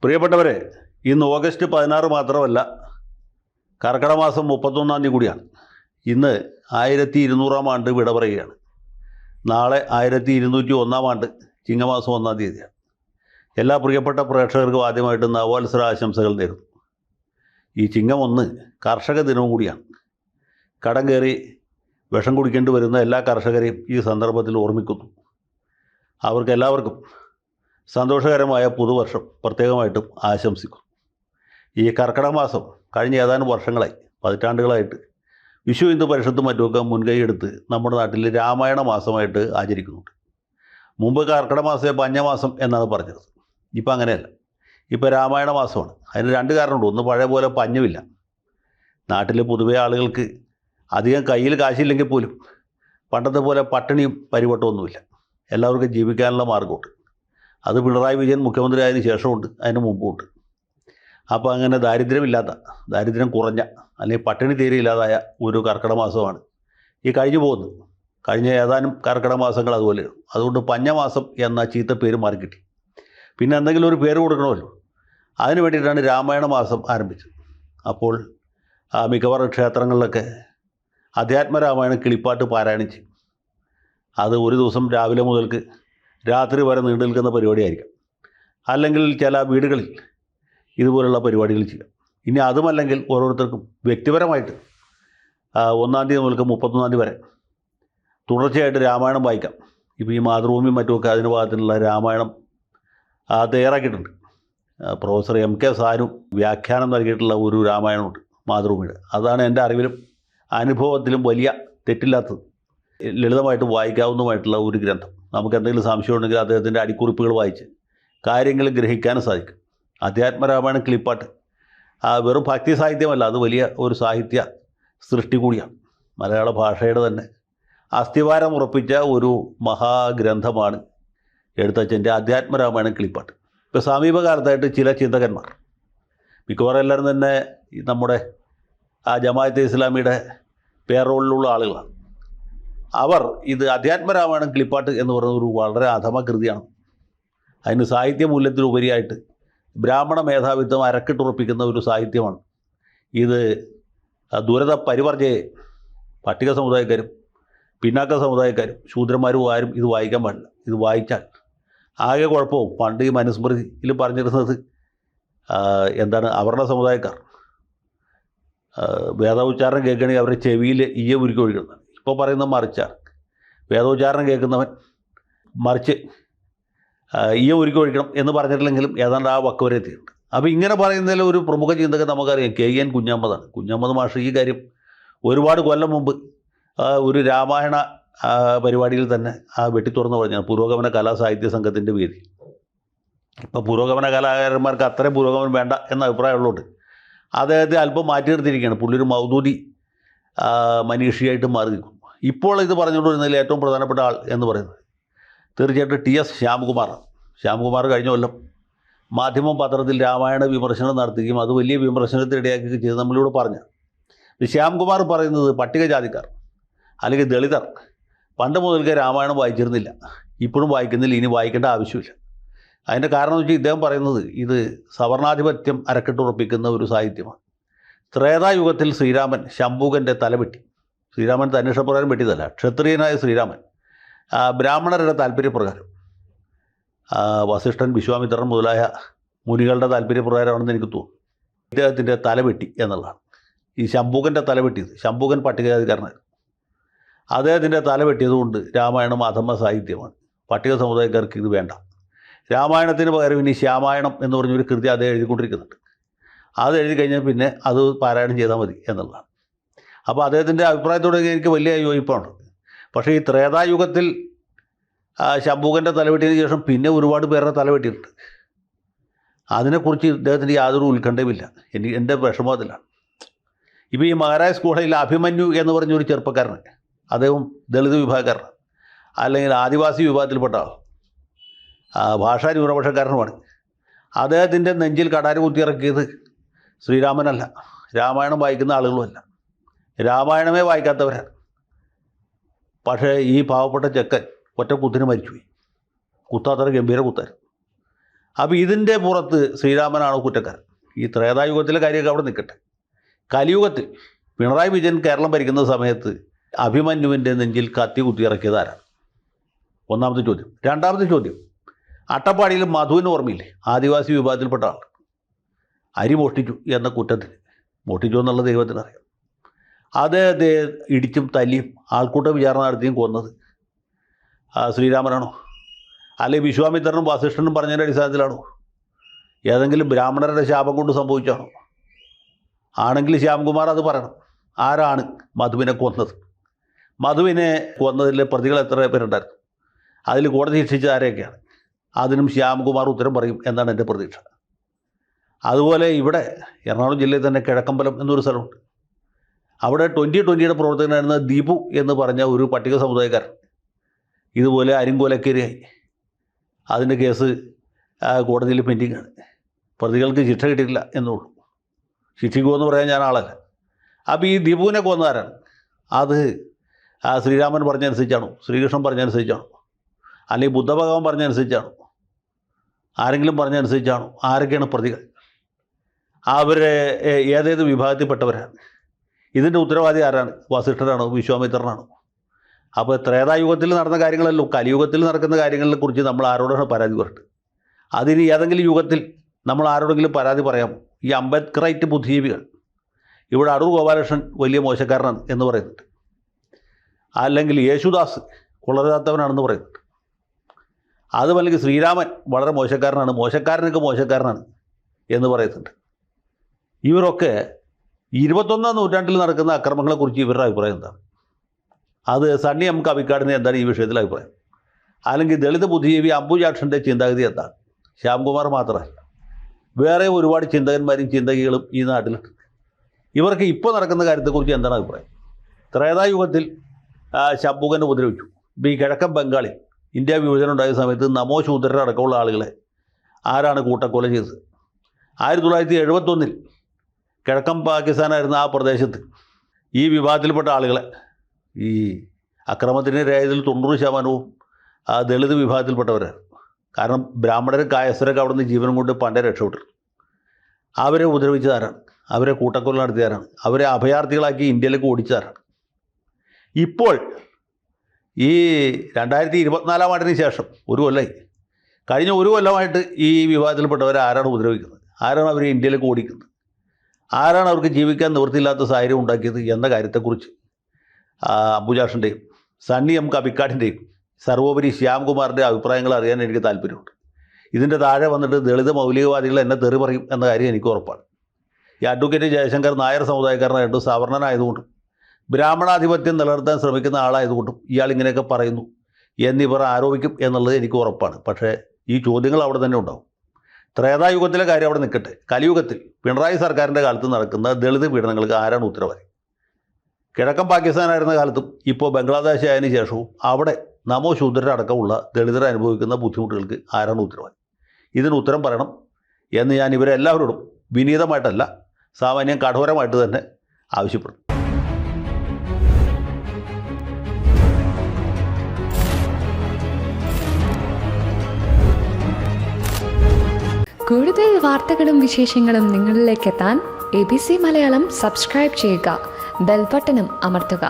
പ്രിയപ്പെട്ടവരെ, ഇന്ന് ഓഗസ്റ്റ് 16 മാത്രമല്ല, കർക്കിടക മാസം 31 തീയതി കൂടിയാണ്. ഇന്ന് 1200 ആണ്ട് വിട പറയുകയാണ്. നാളെ 1201 ആണ്ട് ചിങ്ങമാസം 1 തീയതിയാണ്. എല്ലാ പ്രിയപ്പെട്ട പ്രേക്ഷകർക്കും ആദ്യമായിട്ട് നവവത്സര ആശംസകൾ നേരുന്നു. ഈ ചിങ്ങം 1 കർഷക ദിനവും കൂടിയാണ്. കടം കയറി വിഷം കുടിക്കേണ്ടി വരുന്ന എല്ലാ കർഷകരെയും ഈ സന്ദർഭത്തിൽ ഓർമ്മിക്കുന്നു. അവർക്കെല്ലാവർക്കും സന്തോഷകരമായ പുതുവർഷം പ്രത്യേകമായിട്ടും ആശംസിക്കുന്നു. ഈ കർക്കിടക മാസം കഴിഞ്ഞ ഏതാനും വർഷങ്ങളായി, പതിറ്റാണ്ടുകളായിട്ട് വിശ്വ ഹിന്ദു പരിഷത്തും മറ്റുമൊക്കെ മുൻകൈയെടുത്ത് നമ്മുടെ നാട്ടിൽ രാമായണ മാസമായിട്ട് ആചരിക്കുന്നുണ്ട്. മുമ്പ് കർക്കിടക മാസത്തെ പഞ്ഞമാസം എന്നാണ് പറഞ്ഞത്. ഇപ്പം അങ്ങനെയല്ല, ഇപ്പോൾ രാമായണ മാസമാണ്. അതിന് രണ്ട് കാരണമുണ്ട്. ഒന്ന്, പഴയ പോലെ പഞ്ഞമില്ല. നാട്ടിൽ പൊതുവേ ആളുകൾക്ക് അധികം കയ്യിൽ കാശില്ലെങ്കിൽ പോലും പണ്ടത്തെ പോലെ പട്ടിണിയും പരിവട്ടമൊന്നുമില്ല. എല്ലാവർക്കും ജീവിക്കാനുള്ള മാർഗമുണ്ട്. അത് പിണറായി വിജയൻ മുഖ്യമന്ത്രി ആയതിനു ശേഷമുണ്ട്, അതിന് മുമ്പുണ്ട്. അപ്പോൾ അങ്ങനെ ദാരിദ്ര്യമില്ലാത്ത, ദാരിദ്ര്യം കുറഞ്ഞ, അല്ലെങ്കിൽ പട്ടിണി തീരെ ഇല്ലാതായ ഒരു കർക്കിടക മാസമാണ് ഈ കഴിഞ്ഞു പോകുന്നത്. കഴിഞ്ഞ ഏതാനും കർക്കിടക മാസങ്ങൾ അതുപോലെയാണ്. അതുകൊണ്ട് പഞ്ഞമാസം എന്ന ചീത്ത പേര് മാറിക്കിട്ടി. പിന്നെ എന്തെങ്കിലും ഒരു പേര് കൊടുക്കണമല്ലോ, അതിന് വേണ്ടിയിട്ടാണ് രാമായണ മാസം ആരംഭിച്ചത്. അപ്പോൾ മിക്കവാറും ക്ഷേത്രങ്ങളിലൊക്കെ അധ്യാത്മരാമായണം കിളിപ്പാട്ട് പാരായണം ചെയ്യും. അത് ഒരു ദിവസം രാവിലെ മുതൽക്ക് രാത്രി വരെ നീണ്ടു നിൽക്കുന്ന പരിപാടിയായിരിക്കും. അല്ലെങ്കിൽ ചില വീടുകളിൽ ഇതുപോലുള്ള പരിപാടികൾ ചെയ്യാം. ഇനി അതുമല്ലെങ്കിൽ ഓരോരുത്തർക്കും വ്യക്തിപരമായിട്ട് 1 തീയതി മുതൽക്ക് 31 തീയതി വരെ തുടർച്ചയായിട്ട് രാമായണം വായിക്കാം. ഇപ്പോൾ ഈ മാതൃഭൂമിയും മറ്റുമൊക്കെ അതിന് ഭാഗത്തിനുള്ള രാമായണം തയ്യാറാക്കിയിട്ടുണ്ട്. പ്രൊഫസർ MK സാനു വ്യാഖ്യാനം നൽകിയിട്ടുള്ള ഒരു രാമായണമുണ്ട് മാതൃഭൂമിയുടെ. അതാണ് എൻ്റെ അറിവിലും അനുഭവത്തിലും വലിയ തെറ്റില്ലാത്തത്. ലളിതമായിട്ട് വായിക്കാവുന്നതുമായിട്ടുള്ള ഒരു ഗ്രന്ഥം. നമുക്ക് എന്തെങ്കിലും സംശയം ഉണ്ടെങ്കിൽ അദ്ദേഹത്തിൻ്റെ അടിക്കുറിപ്പുകൾ വായിച്ച് കാര്യങ്ങൾ ഗ്രഹിക്കാനും സാധിക്കും. അധ്യാത്മരാമായണം കിളിപ്പാട്ട് വെറും ഭക്തി സാഹിത്യമല്ല, അത് വലിയ ഒരു സാഹിത്യ സൃഷ്ടി കൂടിയാണ്. മലയാള ഭാഷയുടെ തന്നെ അസ്ഥിവാരം ഉറപ്പിച്ച ഒരു മഹാഗ്രന്ഥമാണ് എഴുത്തച്ഛൻ്റെ അധ്യാത്മരാമായണം കിളിപ്പാട്ട്. ഇപ്പോൾ സമീപകാലത്തായിട്ട് ചില ചിന്തകന്മാർ, മിക്കവാറും എല്ലാവരും തന്നെ നമ്മുടെ ജമാഅത്തെ ഇസ്ലാമിയുടെ പേറോളിലുള്ള ആളുകളാണ്. അവർ ഇത് അധ്യാത്മരാമായണം കിളിപ്പാട്ട് എന്ന് പറയുന്ന ഒരു വളരെ അധമകൃതിയാണ്. അതിന് സാഹിത്യ മൂല്യത്തിലുപരിയായിട്ട് ബ്രാഹ്മണ മേധാവിത്വം അരക്കിട്ടുറപ്പിക്കുന്ന ഒരു സാഹിത്യമാണ് ഇത്. ദുരിത പരിവർജയെ പട്ടിക സമുദായക്കാരും പിന്നാക്ക സമുദായക്കാരും ശൂദ്രന്മാരും ആരും ഇത് വായിക്കാൻ പാടില്ല. ഇത് വായിച്ചാൽ ആകെ കുഴപ്പവും. പണ്ട് ഈ മനുസ്മൃതിയിൽ പറഞ്ഞിരുന്നത് എന്താണ്, അവരുടെ സമുദായക്കാർ വേദോച്ചാരണം കേൾക്കണമെങ്കിൽ അവരുടെ ചെവിയിൽ ഈയ ഉരുക്കി ഒഴിക്കുന്നത്. ഇപ്പോൾ പറയുന്നത് മറിച്ചാണ്. വേദോച്ചാരണം കേൾക്കുന്നവൻ മറിച്ച് ഈയ ഉരുക്കി ഒഴിക്കണം എന്ന് പറഞ്ഞിട്ടില്ലെങ്കിലും ഏതാണ്ട് ആ വക്ക് വരെ എത്തിയിട്ടുണ്ട്. അപ്പോൾ ഇങ്ങനെ പറയുന്നതിൽ ഒരു പ്രമുഖ ചിന്തകൻ നമുക്കറിയാം, KN കുഞ്ഞമ്മദാണ്. കുഞ്ഞമ്മദ് മാഷ് ഈ കാര്യം ഒരുപാട് കൊല്ലം മുമ്പ് ഒരു രാമായണ പരിപാടിയിൽ തന്നെ വെട്ടിത്തുറന്ന് പറഞ്ഞാണ്. പുരോഗമന കലാസാഹിത്യ സംഘത്തിൻ്റെ വേദി. ഇപ്പോൾ പുരോഗമന കലാകാരന്മാർക്ക് അത്രയും പുരോഗമനം വേണ്ട എന്ന അഭിപ്രായമുള്ളതുകൊണ്ട് അദ്ദേഹത്തെ അല്പം മാറ്റി നിർത്തിയിരിക്കുകയാണ്. പുള്ളി ഒരു മൗദൂദി മനീഷിയായിട്ട് മാറി നിൽക്കും. ഇപ്പോൾ ഇത് പറഞ്ഞുകൊണ്ടിരുന്നതിൽ ഏറ്റവും പ്രധാനപ്പെട്ട ആൾ എന്ന് പറയുന്നത് തീർച്ചയായിട്ടും TS ശ്യാംകുമാറാണ്. ശ്യാംകുമാർ കഴിഞ്ഞ കൊല്ലം മാധ്യമം പത്രത്തിൽ രാമായണ വിമർശനം നടത്തുകയും അത് വലിയ വിമർശനത്തിനിടയാക്കുകയും ചെയ്ത് നമ്മളിവിടെ പറഞ്ഞു. ശ്യാംകുമാർ പറയുന്നത് പട്ടികജാതിക്കാർ അല്ലെങ്കിൽ ദളിതർ പണ്ട് മുതൽക്കേ രാമായണം വായിച്ചിരുന്നില്ല, ഇപ്പോഴും വായിക്കുന്നില്ല, ഇനി വായിക്കേണ്ട ആവശ്യമില്ല. അതിൻ്റെ കാരണം എന്ന് വെച്ചാൽ ഇദ്ദേഹം പറയുന്നത് ഇത് സവർണാധിപത്യം അരക്കിട്ടുറപ്പിക്കുന്ന ഒരു സാഹിത്യമാണ്. ത്രേതായുഗത്തിൽ ശ്രീരാമൻ ശംഭൂകൻ്റെ തലവെട്ടി. ശ്രീരാമൻ തന്നിഷ്ടപ്രകാരം വെട്ടിയതല്ല, ക്ഷത്രിയനായ ശ്രീരാമൻ ബ്രാഹ്മണരുടെ താല്പര്യപ്രകാരം, വസിഷ്ഠൻ, വിശ്വാമിത്രൻ മുതലായ മുനികളുടെ താല്പര്യപ്രകാരമാണെന്ന് എനിക്ക് തോന്നുന്നു, ഇദ്ദേഹത്തിൻ്റെ തലവെട്ടി എന്നുള്ളതാണ്. ഈ ശംഭൂകൻ്റെ തലവെട്ടിയത്, ശംഭൂകൻ പട്ടികജാതിക്കാരനായിരുന്നു. അദ്ദേഹത്തിൻ്റെ തലവെട്ടിയതുകൊണ്ട് രാമായണം അധമ സാഹിത്യമാണ്. പട്ടിക സമുദായക്കാർക്ക് ഇത് വേണ്ട. രാമായണത്തിന് പകരം ഇനി ശ്യാമായണം എന്ന് പറഞ്ഞൊരു കൃതി അദ്ദേഹം എഴുതിക്കൊണ്ടിരിക്കുന്നുണ്ട്. അത് എഴുതി കഴിഞ്ഞാൽ പിന്നെ അത് പാരായണം ചെയ്താൽ മതി എന്നുള്ളതാണ്. അപ്പോൾ അദ്ദേഹത്തിൻ്റെ അഭിപ്രായത്തോടെ എനിക്ക് വലിയ യോജിപ്പാണ്. പക്ഷേ ഈ ത്രേതായുഗത്തിൽ ശംഭൂകൻ്റെ തലവെട്ടിയതിന് ശേഷം പിന്നെ ഒരുപാട് പേരുടെ തലവെട്ടിയിട്ടുണ്ട്. അതിനെക്കുറിച്ച് ഇദ്ദേഹത്തിൻ്റെ യാതൊരു ഉത്കണ്ഠയുമില്ല. എൻ്റെ വിഷമത്തിലാണ്. ഇപ്പോൾ ഈ മഹാരാജ് കോളേജിൽ അഭിമന്യു എന്ന് പറഞ്ഞൊരു ചെറുപ്പക്കാരന്, അദ്ദേഹം ദളിത് വിഭാഗക്കാരനാണ്, അല്ലെങ്കിൽ ആദിവാസി വിഭാഗത്തിൽപ്പെട്ട ആൾ, ഭാഷാ ന്യൂനപക്ഷക്കാരനുമാണ്. അദ്ദേഹത്തിൻ്റെ നെഞ്ചിൽ കടാര കുത്തിയിറക്കിയത് ശ്രീരാമനല്ല, രാമായണം വായിക്കുന്ന ആളുകളുമല്ല, രാമായണമേ വായിക്കാത്തവരാണ്. പക്ഷേ ഈ പാവപ്പെട്ട ചെക്കൻ ഒറ്റ കുത്തിന് മരിച്ചുപോയി. കുത്താത്ര ഗംഭീര കുത്തായിരുന്നു. അപ്പോൾ ഇതിൻ്റെ പുറത്ത് ശ്രീരാമനാണ് കുറ്റക്കാരൻ. ഈ ത്രേതായുഗത്തിലെ കാര്യമൊക്കെ അവിടെ നിൽക്കട്ടെ. കലിയുഗത്തിൽ പിണറായി വിജയൻ കേരളം ഭരിക്കുന്ന സമയത്ത് അഭിമന്യുവിൻ്റെ നെഞ്ചിൽ കത്തി കുത്തിയിറക്കിയത് ആരാണ്? ഒന്നാമത്തെ ചോദ്യം. രണ്ടാമത്തെ ചോദ്യം, അട്ടപ്പാടിയിൽ മധുവിന് ഓർമ്മയില്ലേ? ആദിവാസി വിഭാഗത്തിൽപ്പെട്ട ആൾ അരി മോഷ്ടിച്ചു എന്ന കുറ്റത്തിൽ, മോഷ്ടിച്ചു എന്നുള്ള ദൈവത്തിനറിയാം, അദ്ദേഹത്തെ ഇടിച്ചും തല്ലിയും ആൾക്കൂട്ട വിചാരണ നടത്തിയും കൊന്നത് ശ്രീരാമനാണോ? അല്ലെങ്കിൽ വിശ്വാമിത്രനും വസിഷ്ഠനും പറഞ്ഞതിൻ്റെ അടിസ്ഥാനത്തിലാണോ? ഏതെങ്കിലും ബ്രാഹ്മണരുടെ ശാപം കൊണ്ട് സംഭവിച്ചാണോ? ആണെങ്കിൽ ശ്യാംകുമാർ അത് പറയണം. ആരാണ് മധുവിനെ കൊന്നത്? മധുവിനെ കൊന്നതിലെ പ്രതികൾ എത്ര പേരുണ്ടായിരുന്നു? അതിൽ കോടതി ശിക്ഷിച്ച ആരെയൊക്കെയാണ്? അതിനും ശ്യാംകുമാർ ഉത്തരം പറയും എന്നാണ് എൻ്റെ പ്രതീക്ഷ. അതുപോലെ ഇവിടെ എറണാകുളം ജില്ലയിൽ തന്നെ കിഴക്കമ്പലം എന്നൊരു സ്ഥലമുണ്ട്. അവിടെ 2020 പ്രവർത്തകനായിരുന്ന ദീപു എന്ന് പറഞ്ഞ ഒരു പട്ടിക സമുദായക്കാരൻ ഇതുപോലെ അരിങ്കൊലക്കേരിയായി. അതിൻ്റെ കേസ് കോടതിയിൽ പെൻഡിങ് ആണ്. പ്രതികൾക്ക് ശിക്ഷ കിട്ടിയിട്ടില്ല എന്നുള്ളൂ. ശിക്ഷിക്കുമെന്ന് പറയാൻ ഞാൻ ആളല്ല. അപ്പോൾ ഈ ദീപുവിനെ കൊന്നാരാണ്? അത് ശ്രീരാമൻ പറഞ്ഞനുസരിച്ചാണോ? ശ്രീകൃഷ്ണൻ പറഞ്ഞനുസരിച്ചാണോ? അല്ലെങ്കിൽ ബുദ്ധഭഗവാൻ പറഞ്ഞനുസരിച്ചാണോ? ആരെങ്കിലും പറഞ്ഞനുസരിച്ചാണോ? ആരൊക്കെയാണ് പ്രതികൾ? അവരെ ഏതേത് വിഭാഗത്തിൽപ്പെട്ടവരാണ്? ഇതിൻ്റെ ഉത്തരവാദി ആരാണ്? വസിഷ്ഠനാണോ? വിശ്വാമിത്രനാണോ? അപ്പോൾ ത്രേതായുഗത്തിൽ നടന്ന കാര്യങ്ങളല്ലോ കലിയുഗത്തിൽ നടക്കുന്ന കാര്യങ്ങളെ കുറിച്ച് നമ്മൾ ആരോടാണ് പരാതി പറഞ്ഞത്? അതിന് ഏതെങ്കിലും യുഗത്തിൽ നമ്മൾ ആരോടെങ്കിലും പരാതി പറയാമോ? ഈ അംബേദ്കറൈറ്റ് ബുദ്ധിജീവികൾ ഇവിടെ അടൂർ ഗോപാലകൃഷ്ണൻ വലിയ മോശക്കാരനാണ് എന്ന് പറയുന്നുണ്ട്, അല്ലെങ്കിൽ യേശുദാസ് കൊള്ളരുതാത്തവനാണെന്ന് പറയുന്നുണ്ട്, അതുമല്ലെങ്കിൽ ശ്രീരാമൻ വളരെ മോശക്കാരനാണ്, മോശക്കാരനൊക്കെ മോശക്കാരനാണ് എന്ന് പറയുന്നുണ്ട്. ഇവരൊക്കെ 21ാം നൂറ്റാണ്ടിൽ നടക്കുന്ന അക്രമങ്ങളെക്കുറിച്ച് ഇവരുടെ അഭിപ്രായം എന്താണ്? അത് സണ്ണി എം കവിക്കാടിന് എന്താണ് ഈ വിഷയത്തിൽ അഭിപ്രായം? അല്ലെങ്കിൽ ദളിത് ബുദ്ധിജീവി അംബുജാക്ഷൻ്റെ ചിന്താഗതി എന്താണ്? ശ്യാംകുമാർ മാത്രമല്ല, വേറെ ഒരുപാട് ചിന്തകന്മാരും ചിന്തകികളും ഈ നാട്ടിലുണ്ട്. ഇവർക്ക് ഇപ്പോൾ നടക്കുന്ന കാര്യത്തെക്കുറിച്ച് എന്താണ് അഭിപ്രായം? ത്രേതായുഗത്തിൽ ശംഭുകനെ ഉപദ്രവിച്ചു. ഇപ്പോൾ ഈ കിഴക്കൻ ബംഗാളിൽ ഇന്ത്യ വിഭജനം ഉണ്ടായ സമയത്ത് നമോ ശൂദ്രരടക്കമുള്ള ആളുകളെ ആരാണ് കൂട്ടക്കൊല ചെയ്തത്? 1971 കിഴക്കൻ പാകിസ്ഥാനായിരുന്ന ആ പ്രദേശത്ത് ഈ വിഭാഗത്തിൽപ്പെട്ട ആളുകളെ, ഈ അക്രമത്തിൻ്റെ ഇരയായതിൽ 90% ദളിത് വിഭാഗത്തിൽപ്പെട്ടവരാണ്. കാരണം ബ്രാഹ്മണരും കായസ്ഥരൊക്കെ അവിടെ നിന്ന് ജീവനം കൊണ്ട് പണ്ടേ രക്ഷപ്പെട്ടു. അവരെ ഉപദ്രവിച്ചതാരാണ്? അവരെ കൂട്ടക്കൊല നടത്തിയതാരാണ്? അവരെ അഭയാർത്ഥികളാക്കി ഇന്ത്യയിലേക്ക് ഓടിച്ചതാരാണ്? ഇപ്പോൾ ഈ 2024 ആണ്ടിന് ശേഷം ഒരു കൊല്ലമായി, കഴിഞ്ഞ ഒരു കൊല്ലമായിട്ട് ഈ വിഭാഗത്തിൽപ്പെട്ടവരെ ആരാണ് ഉപദ്രവിക്കുന്നത്? ആരാണ് അവരെ ഇന്ത്യയിലേക്ക് ഓടിക്കുന്നത്? ആരാണ് അവർക്ക് ജീവിക്കാൻ നിവൃത്തിയില്ലാത്ത സാഹചര്യം ഉണ്ടാക്കിയത് എന്ന കാര്യത്തെക്കുറിച്ച് അംബുജാക്ഷൻ്റെയും സണ്ണി എം കവിക്കാടിൻ്റെയും സർവോപരി ശ്യാംകുമാറിൻ്റെ അഭിപ്രായങ്ങൾ അറിയാൻ എനിക്ക് താല്പര്യമുണ്ട്. ഇതിൻ്റെ താഴെ വന്നിട്ട് ദളിത് മൗലികവാദികൾ എന്നെ തെറി പറയും എന്ന കാര്യം എനിക്ക് ഉറപ്പാണ്. ഈ അഡ്വക്കേറ്റ് ജയശങ്കർ നായർ സമുദായക്കാരനായിട്ട് സവർണനായതുകൊണ്ടും ബ്രാഹ്മണാധിപത്യം നിലനിർത്താൻ ശ്രമിക്കുന്ന ആളായതുകൊണ്ടും ഇയാൾ ഇങ്ങനെയൊക്കെ പറയുന്നു എന്നിവർ ആരോപിക്കും എന്നുള്ളത് എനിക്ക് ഉറപ്പാണ്. പക്ഷേ ഈ ചോദ്യങ്ങൾ അവിടെ തന്നെ ഉണ്ടാവും. ത്രേതായുഗത്തിലെ കാര്യം അവിടെ നിൽക്കട്ടെ. കലിയുഗത്തിൽ പിണറായി സർക്കാരിൻ്റെ കാലത്ത് നടക്കുന്ന ദളിത് പീഡനങ്ങൾക്ക് ആരാണ് ഉത്തരവാദി? കിഴക്കൻ പാകിസ്ഥാനായിരുന്ന കാലത്തും ഇപ്പോൾ ബംഗ്ലാദേശ് ആയതിനു ശേഷവും അവിടെ നമോ ശൂദ്രരടക്കമുള്ള ദളിതർ അനുഭവിക്കുന്ന ബുദ്ധിമുട്ടുകൾക്ക് ആരാണ് ഉത്തരവാദി? ഇതിന് ഉത്തരം പറയണം എന്ന് ഞാൻ ഇവരെല്ലാവരോടും വിനീതമായിട്ടല്ല, സാമാന്യം കഠോരമായിട്ട് തന്നെ ആവശ്യപ്പെടും. കൂടുതൽ വാർത്തകളും വിശേഷങ്ങളും നിങ്ങളിലേക്ക് എത്താൻ ABC മലയാളം സബ്സ്ക്രൈബ് ചെയ്യുക, ബെൽ ബട്ടണും അമർത്തുക.